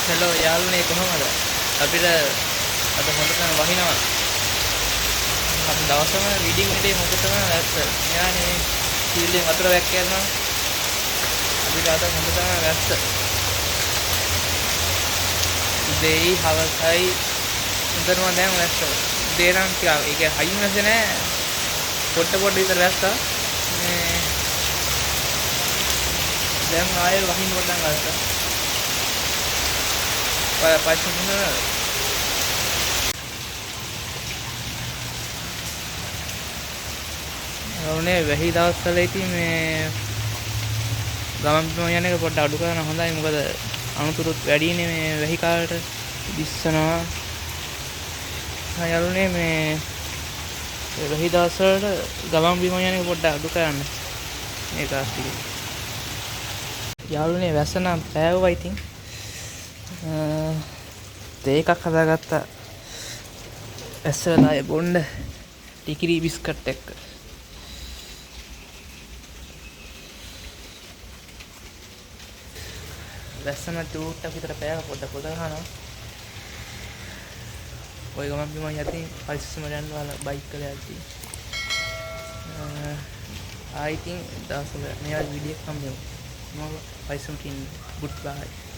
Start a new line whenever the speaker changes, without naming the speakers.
Hello යාළුවනේ කොහමද? අපිට අද හොඳටම වහිනවා. අපි දවසම රීඩින් එකේ හොඳටම වැස්ස. මෙයානේ සීලෙන් වතුර වැක් කරනවා. අපිට අද හොඳටම වැස්ස. උදේයි හවසයි හොඳටම දැන් වැස්ස. උදේ නම් ටිකක් ඒ කියන්නේ හයින් වැස්ස නෑ. පොඩ විතර වැස්සා. මේ දැන් ආයෙ වහින්න පටන් ගත්තා. පස්සෙන් ඕනේ වෙහි දවස්වල ඉතින් මේ ගමන් බිමන් යන එක පොඩ්ඩක් අඩු කරන හොඳයි. මොකද අනුතුරුත් වැඩිනේ මේ වෙහි කාලට දිස්සනවා. යාළුවනේ මේ වෙහි දවස්වල ගමන් බිමන් යන එක පොඩ්ඩක් අඩු කරන්න. මේක අස්තික. යාළුවනේ වැස්ස නම් පෑවුවා ඉතින්. තේ එකක් හදාගත්තා. ඇස්සලා බොන්න ටිකිරි බිස්කට් එක්ක. වැස්සන චූට්ටක් විතර පෑව පොඩ ගහනවා. ඔය ගමන් බිමන් යද්දී පරිස්සම යන්න වල බයික් වල යද්දී. I think දවසක මේ වගේ වීඩියෝ එකක් හම්බෙමු. මම පරිස්සමට ඉන්න. good bye.